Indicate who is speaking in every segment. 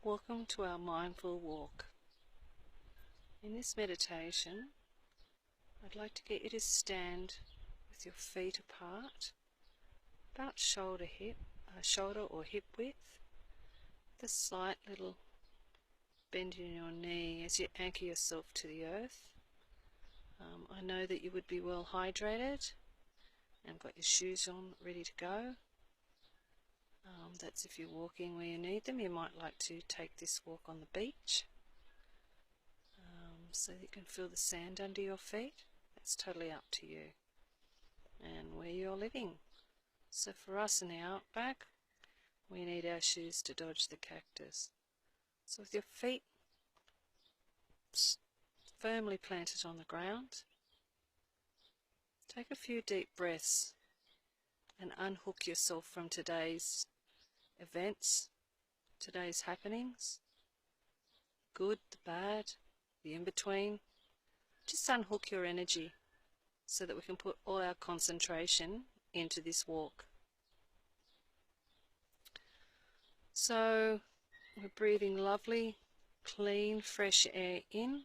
Speaker 1: Welcome to our mindful walk. In this meditation, I'd like to get you to stand with your feet apart, about shoulder or hip width, with a slight little bend in your knee as you anchor yourself to the earth. I know that you would be well hydrated and got your shoes on ready to go. That's if you're walking where you need them. You might like to take this walk on the beach so that you can feel the sand under your feet. That's totally up to you and where you're living. So for us in the Outback, we need our shoes to dodge the cactus. So with your feet firmly planted on the ground, take a few deep breaths and unhook yourself from today's events, today's happenings, good, the bad, the in-between. Just unhook your energy so that we can put all our concentration into this walk. So we're breathing lovely, clean, fresh air in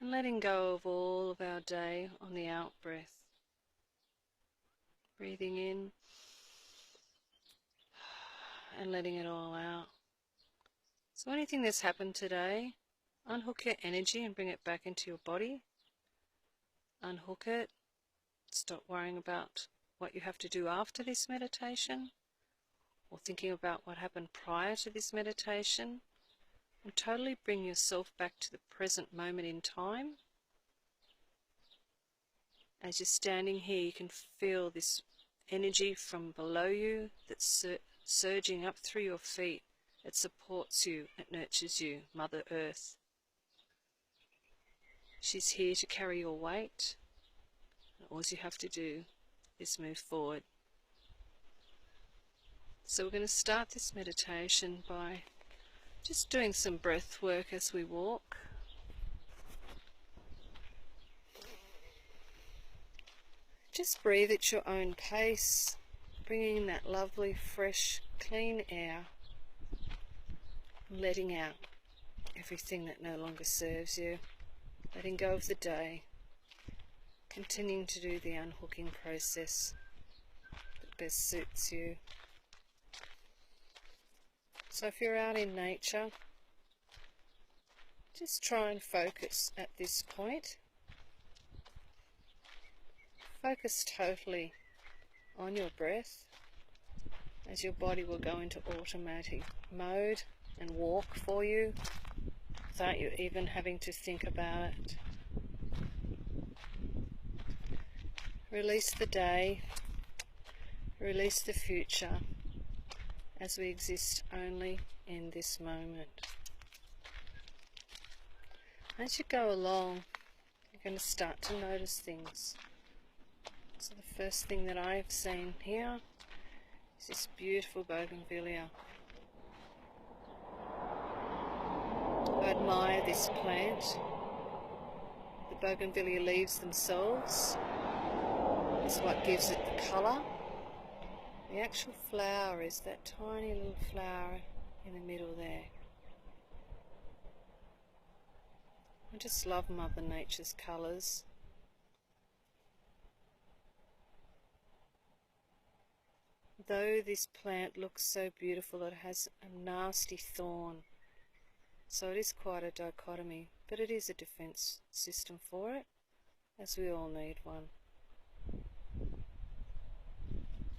Speaker 1: and letting go of all of our day on the out breath. Breathing in and letting it all out. So anything that's happened today, unhook your energy and bring it back into your body. Unhook it. Stop worrying about what you have to do after this meditation or thinking about what happened prior to this meditation, and totally bring yourself back to the present moment in time. As you're standing here, you can feel this energy from below you that's surging up through your feet. It supports you, it nurtures you, Mother Earth. She's here to carry your weight, and all you have to do is move forward. So we're going to start this meditation by just doing some breath work as we walk. Just breathe at your own pace, bringing in that lovely, fresh, clean air, letting out everything that no longer serves you, letting go of the day, continuing to do the unhooking process that best suits you. So if you're out in nature, just try and focus at this point. Focus totally on your breath as your body will go into automatic mode and walk for you without you even having to think about it. Release the day, release the future, as we exist only in this moment. As you go along, you're going to start to notice things. So the first thing that I've seen here is this beautiful Bougainvillea. I admire this plant. The Bougainvillea leaves themselves is what gives it the colour. The actual flower is that tiny little flower in the middle there. I just love Mother Nature's colours. Though this plant looks so beautiful, it has a nasty thorn. So it is quite a dichotomy, but it is a defence system for it, as we all need one.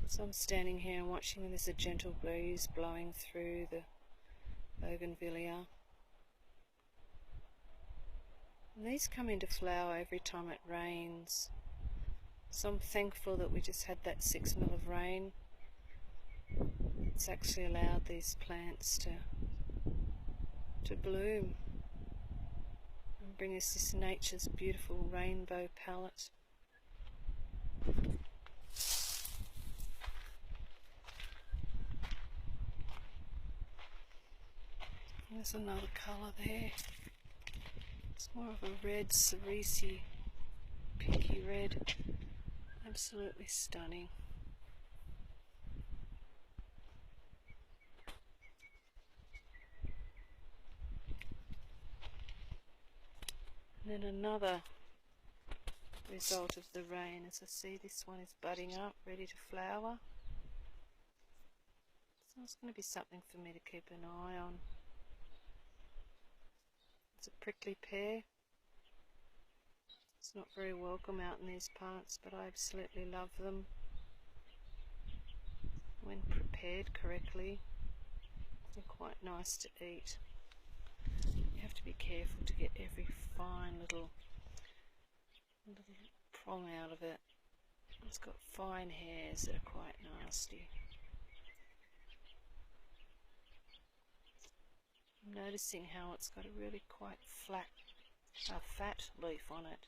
Speaker 1: So I'm standing here and watching, and there's a gentle breeze blowing through the Bougainvillea. And these come into flower every time it rains. So I'm thankful that we just had that 6 mil of rain. It's actually allowed these plants to bloom and bring us this nature's beautiful rainbow palette. There's another colour there. It's more of a red, cerise-y, pinky red. Absolutely stunning. And then another result of the rain, as I see this one is budding up, ready to flower. So it's going to be something for me to keep an eye on. It's a prickly pear. It's not very welcome out in these parts, but I absolutely love them. When prepared correctly, they're quite nice to eat. You have to be careful to get every fine little prong out of it. It's got fine hairs that are quite nasty. I'm noticing how it's got a really quite fat leaf on it,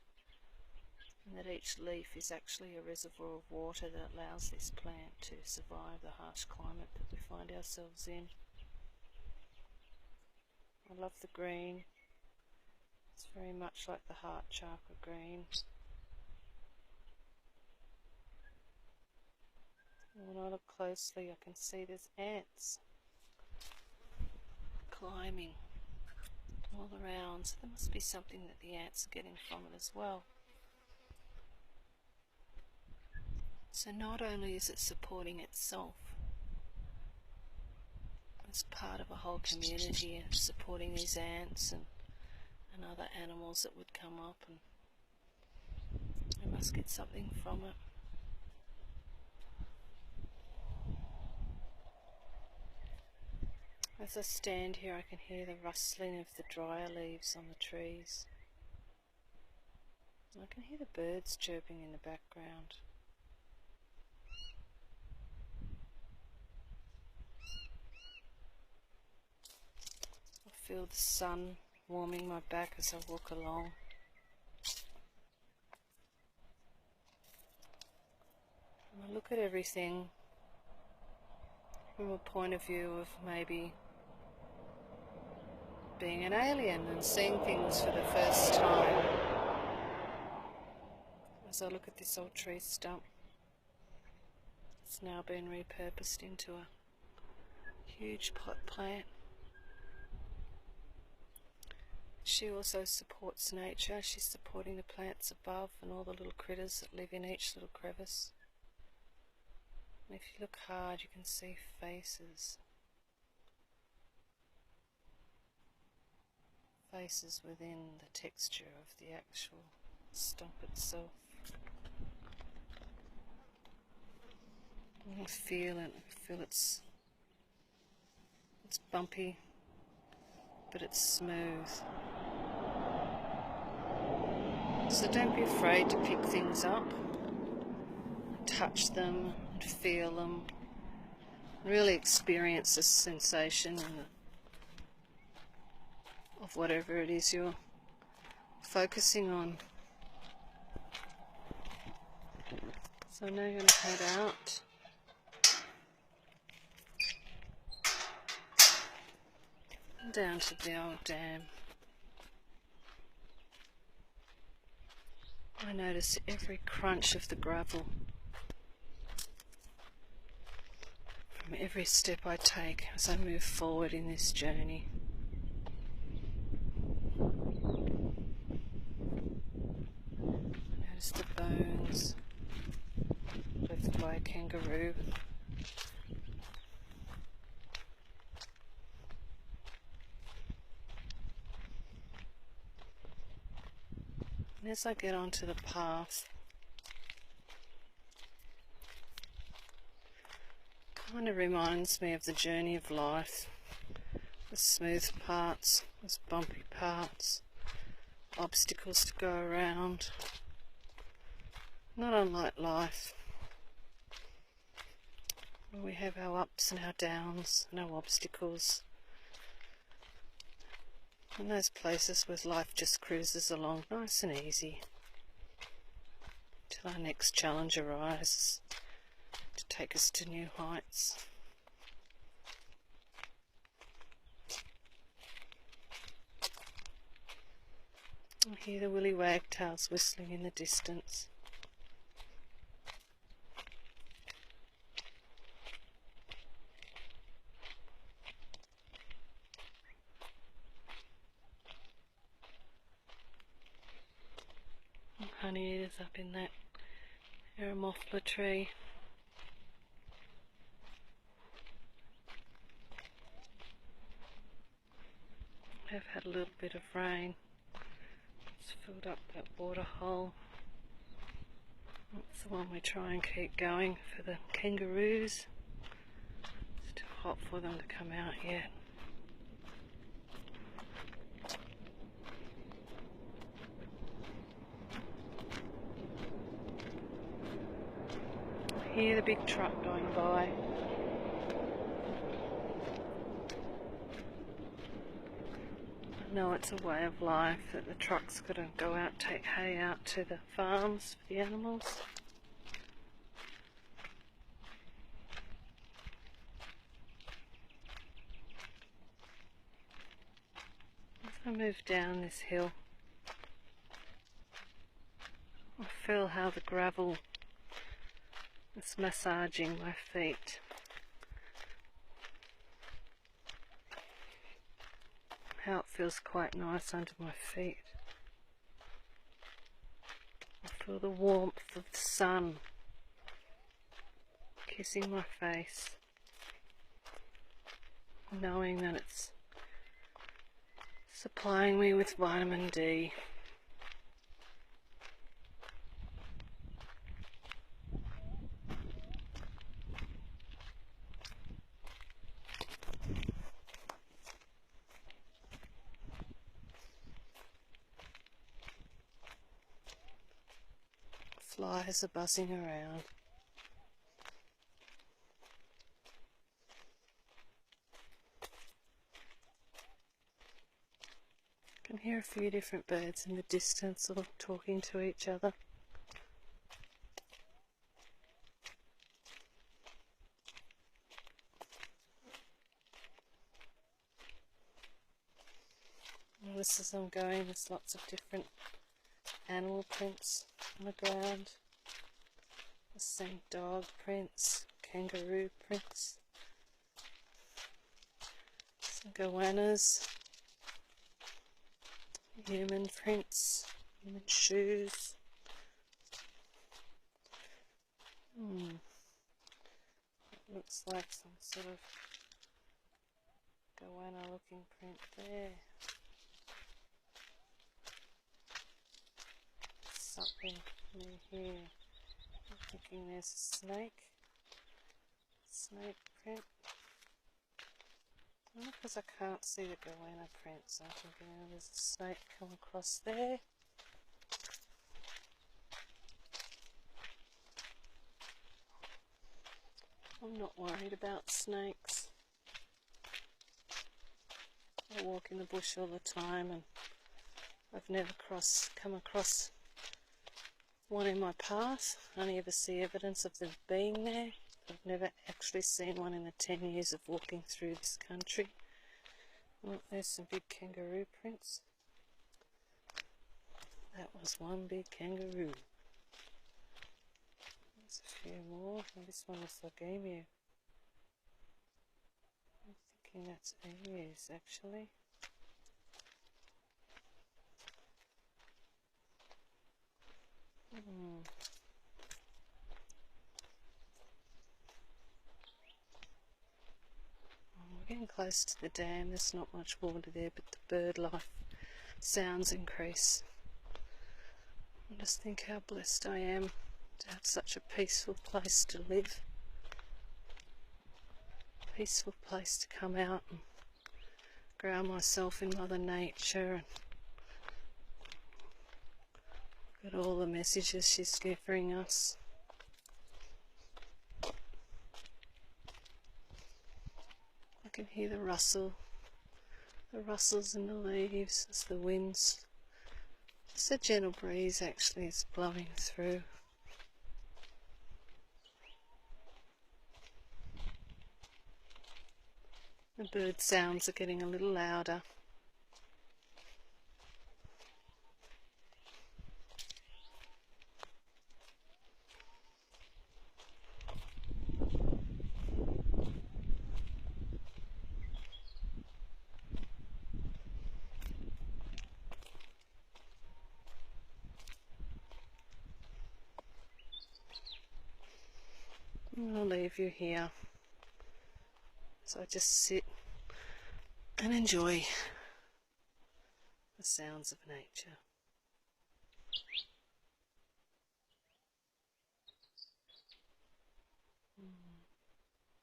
Speaker 1: and that each leaf is actually a reservoir of water that allows this plant to survive the harsh climate that we find ourselves in. I love the green. It's very much like the heart chakra green. And when I look closely, I can see there's ants climbing all around. So there must be something that the ants are getting from it as well. So not only is it supporting itself as part of a whole community and supporting these ants and other animals that would come up, and they must get something from it. As I stand here, I can hear the rustling of the drier leaves on the trees. I can hear the birds chirping in the background. I feel the sun warming my back as I walk along. And I look at everything from a point of view of maybe being an alien and seeing things for the first time. As I look at this old tree stump, it's now been repurposed into a huge pot plant. She also supports nature. She's supporting the plants above and all the little critters that live in each little crevice. And if you look hard, you can see faces. Faces within the texture of the actual stump itself. I feel it. I feel it's bumpy, but it's smooth. So don't be afraid to pick things up, touch them, and feel them. Really experience the sensation of whatever it is you're focusing on. So now you're going to head out. Down to the old dam. I notice every crunch of the gravel from every step I take as I move forward in this journey. Notice the bones left by a kangaroo. And as I get onto the path, kind of reminds me of the journey of life. The smooth parts, there's bumpy parts, obstacles to go around. Not unlike life, where we have our ups and our downs and our obstacles. And those places where life just cruises along nice and easy till our next challenge arises to take us to new heights. I hear the willy wagtails whistling in the distance. honey eaters up in that aramofla tree. I've had a little bit of rain. It's filled up that water hole. That's the one we try and keep going for the kangaroos. It's too hot for them to come out yet. I hear the big truck going by. I know it's a way of life that the truck's got to go out, take hay out to the farms for the animals. As I move down this hill, I feel how the gravel is massaging my feet. How it feels quite nice under my feet. I feel the warmth of the sun kissing my face, knowing that it's supplying me with vitamin D. Flies are buzzing around. I can hear a few different birds in the distance all talking to each other. Notice as I'm going, there's lots of different animal prints on the ground. The same dog prints, kangaroo prints, some goannas, human prints, human shoes. It looks like some sort of goanna looking print there. Something near here. I'm thinking there's a snake print. Only because I can't see the goanna prints, I'm thinking there's a snake come across there. I'm not worried about snakes. I walk in the bush all the time and I've never come across one in my path. I only ever see evidence of them being there. I've never actually seen one in the 10 years of walking through this country. Oh, there's some big kangaroo prints. That was one big kangaroo. There's a few more. Oh, this one looks like emu. I'm thinking that's emus actually. We're getting close to the dam. There's not much water there, but the bird life sounds increase. I just think how blessed I am to have such a peaceful place to live. A peaceful place to come out and ground myself in Mother Nature and get all the messages she's giving us. I can hear the rustles in the leaves as the winds. Just a gentle breeze actually is blowing through. The bird sounds are getting a little louder. I'll leave you here. So I just sit and enjoy the sounds of nature.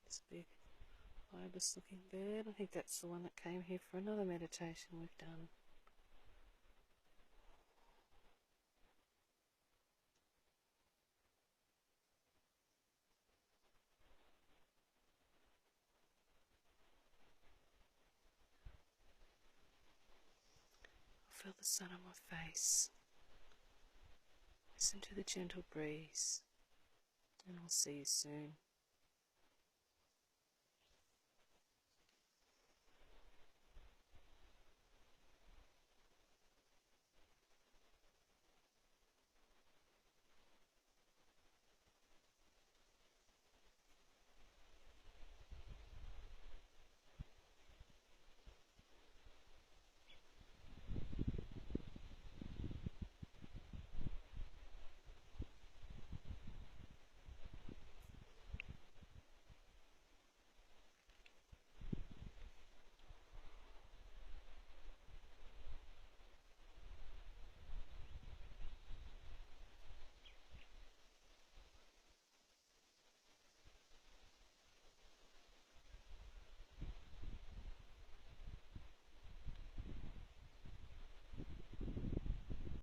Speaker 1: It's a big ibis looking bird. I think that's the one that came here for another meditation we've done. Feel the sun on my face. Listen to the gentle breeze, and I'll see you soon.